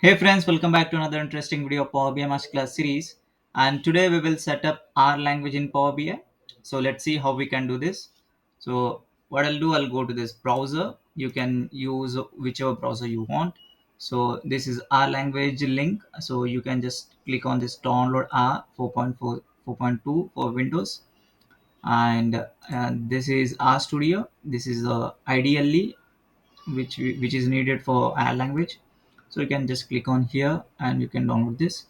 Hey friends, welcome back to another interesting video of Power BI Masterclass series. And today we will set up our language in Power BI. So let's see how we can do this. So what I'll do, I'll go to this browser. You can use whichever browser you want. So this is our language link. So you can just click on this download R 4.4 4.2 for Windows. And this is R Studio. This is ideally which is needed for our language. So you can just click on here and you can download this.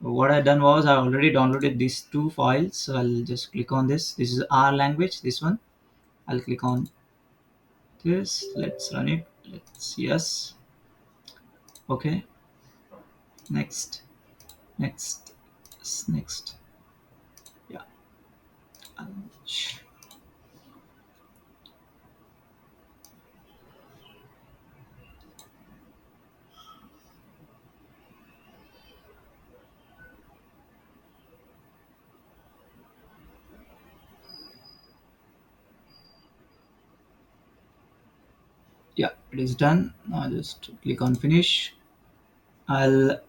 What I done was I already downloaded these two files, so I'll just click on this is our language, this one. I'll click on this, let's run it. Let's Yes. Okay. Next. Next. Next. Yeah. Yeah, it is done. Now just click on finish. I'll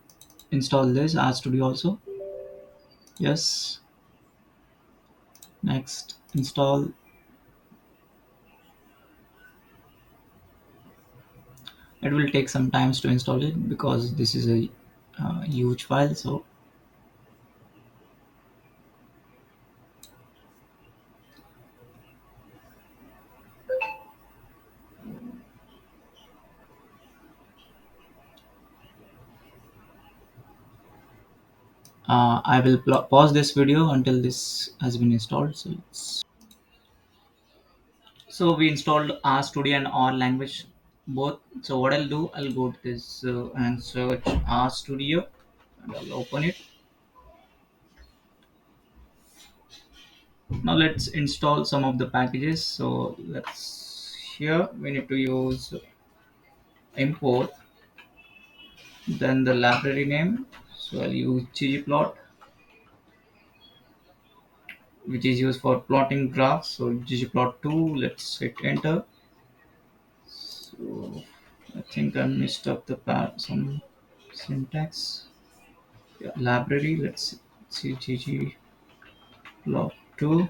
install this RStudio also. Yes. Next, install. It will take some times to install it because this is a huge file. So I will pause this video until this has been installed. So we installed R Studio and R language both. So what I'll do, I'll go to this and search R Studio and I'll open it. Now let's install some of the packages. So let's here we need to use import, then the library name. So I'll use ggplot, which is used for plotting graphs. So ggplot2, let's hit enter. So I think I messed up the some syntax. Yeah, library, let's see ggplot2.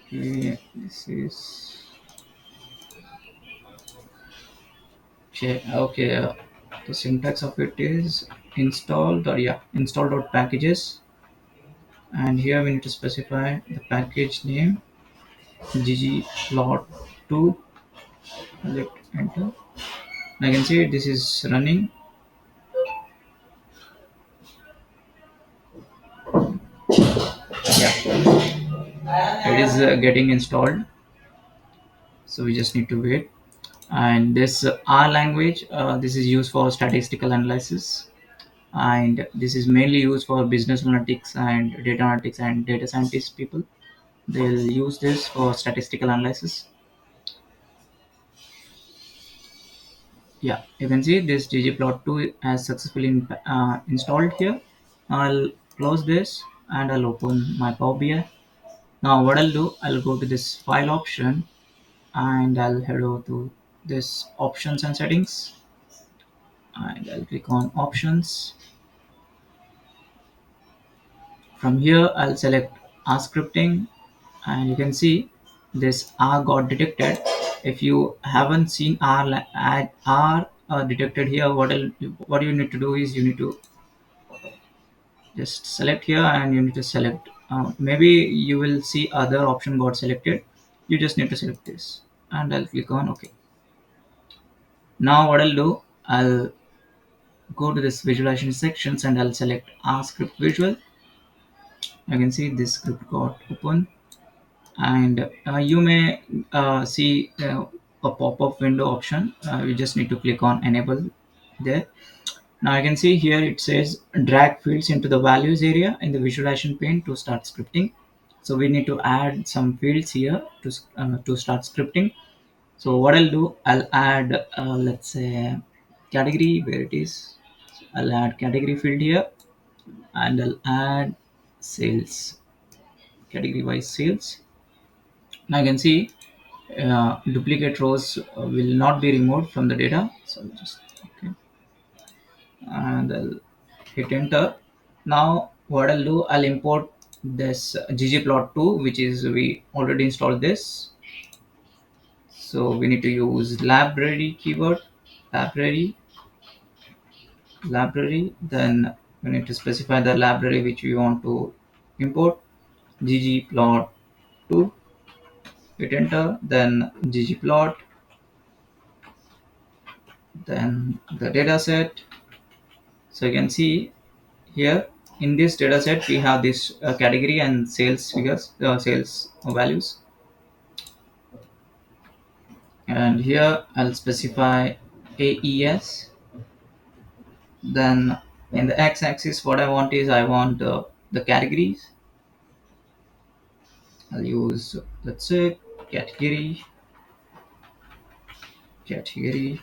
Okay, this is okay. The syntax of it is installed, or yeah, install.packages, and here we need to specify the package name ggplot2. Let enter. I can see this is running. Yeah, it is getting installed. So we just need to wait. And this R language, this is used for statistical analysis, and this is mainly used for business analytics and data analytics and data scientist people. They'll use this for statistical analysis. Yeah, you can see this ggplot2 has successfully installed here. I'll close this and I'll open my Power BI. Now what I'll do, I'll go to this file option and I'll head over to this options and settings, and I'll click on options. From here I'll select R scripting, and you can see this R got detected. If you haven't seen R detected here, what you need to do is you need to just select here and you need to select, maybe you will see other option got selected. You just need to select this and I'll click on OK. Now what I'll do, I'll go to this visualization sections and I'll select R script visual. You can see this script got open, and you may see a pop-up window option. You just need to click on enable there. Now you can see here it says drag fields into the values area in the visualization pane to start scripting. So we need to add some fields here to start scripting. So what I'll do, I'll add let's say category, where it is. I'll add category field here and I'll add sales, category wise sales. Now you can see duplicate rows will not be removed from the data. So just okay, and I'll hit enter. Now what I'll do, I'll import this ggplot2, which is we already installed this. So we need to use library keyword, library, library. Then we need to specify the library which we want to import, ggplot2. Hit enter. Then ggplot, then the data set. So you can see here in this data set we have this category and sales figures, sales values. And here I'll specify AES. Then in the x-axis, what I want is I want the categories. I'll use, let's say, category, category,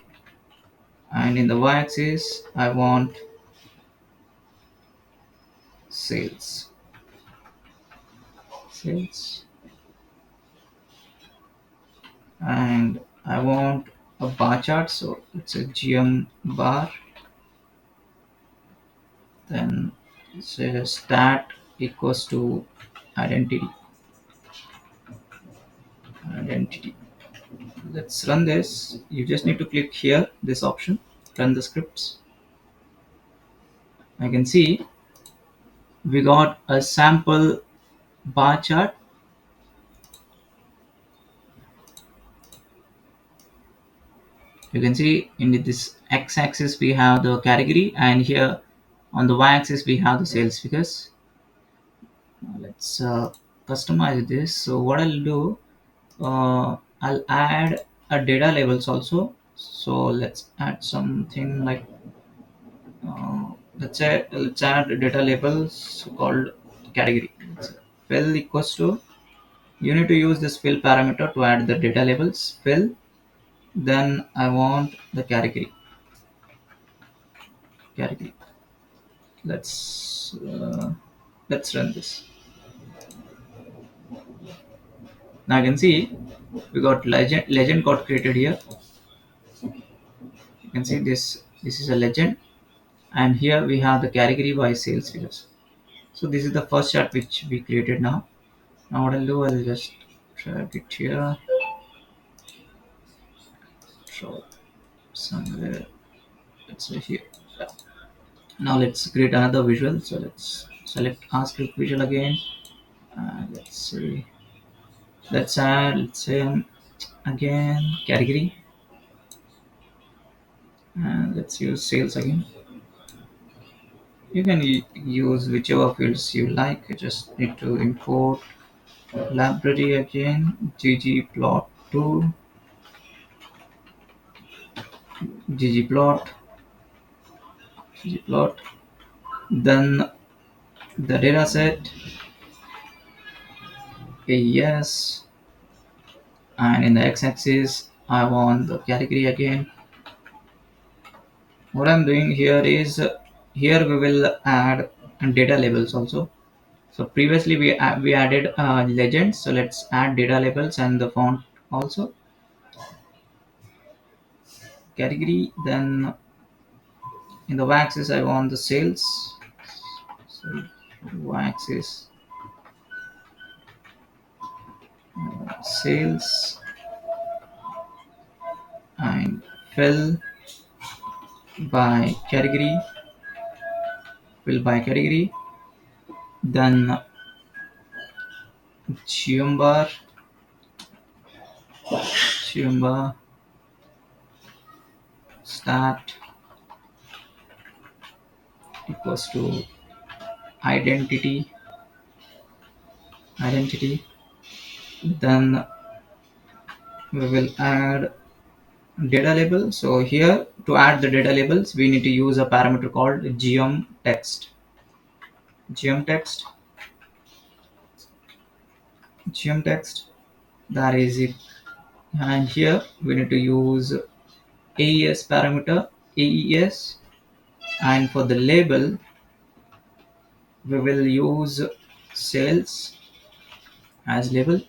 and in the y-axis I want sales, sales, and I want a bar chart. So it's a GM bar. Then say stat equals to identity, identity. Let's run this. You just need to click here, this option, run the scripts. I can see we got a sample bar chart. You can see in this x-axis we have the category, and here on the y-axis we have the sales figures. Now let's customize this. So what I'll do, I'll add a data labels also. So let's add something like let's add data labels called category. Fill equals to, you need to use this fill parameter to add the data labels. Fill, then I want the category, category. Let's run this. Now you can see we got legend got created here. You can see this is a legend, and here we have the category by sales figures. So this is the first chart which we created now. Now what I'll do, I'll just drag it here, so somewhere, let's say here. Yeah. Now let's create another visual. So let's select ask click visual again. Let's see. Let's add, let's say, again category, and let's use sales again. You can use whichever fields you like. You just need to import library again, ggplot2, ggplot, ggplot. Then the data set, a yes, and in the x-axis I want the category again. What I'm doing here is here we will add data labels also. So previously we added legends, so let's add data labels and the font also, category. Then in the y-axis I want the sales, so y-axis sales, and fill by category, fill by category. Then Chiumbar, Chiumbar stat equals to identity, identity. Then we will add data label. So here to add the data labels we need to use a parameter called geom text, geom text, geom text. That is it. And here we need to use AES parameter, AES, and for the label we will use sales as label.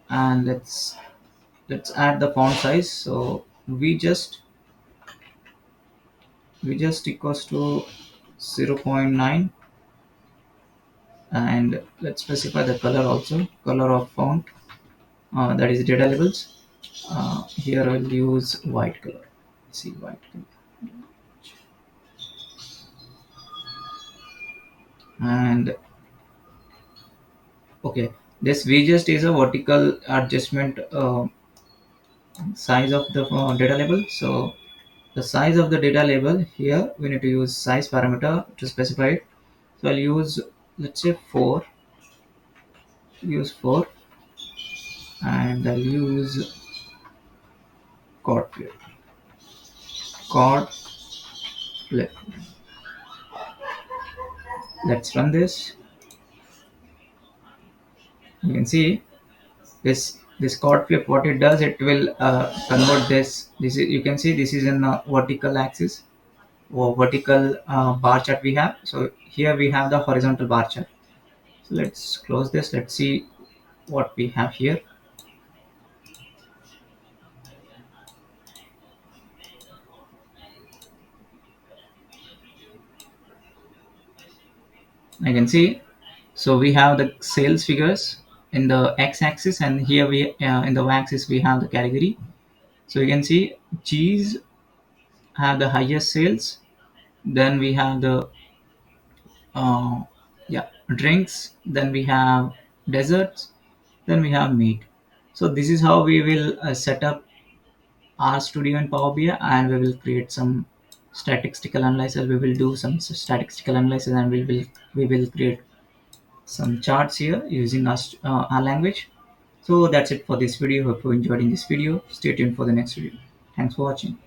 And let's let's add the font size. So we just equals to 0.9, and let's specify the color also, color of font, that is data labels. Here I'll use white color. See, white color. And okay, this vjust is a vertical adjustment size of the data label. So the size of the data label, here we need to use size parameter to specify it. So I'll use, let's say 4, use 4, and I'll use chord flip, chord flip. Let's run this. You can see this chord flip, what it does, it will convert this is, you can see this is in vertical axis or vertical bar chart we have. So here we have the horizontal bar chart. So let's close this. Let's see what we have here. I can see, so we have the sales figures in the x-axis, and here we in the y-axis we have the category. So you can see cheese have the highest sales. Then we have the uh, yeah, drinks. Then we have desserts. Then we have meat. So this is how we will set up our studio in Power BI, and we will create some statistical analysis. We will do some statistical analysis, and we will create some charts here using our language. So that's it for this video. Hope you enjoyed in this video. Stay tuned for the next video. Thanks for watching.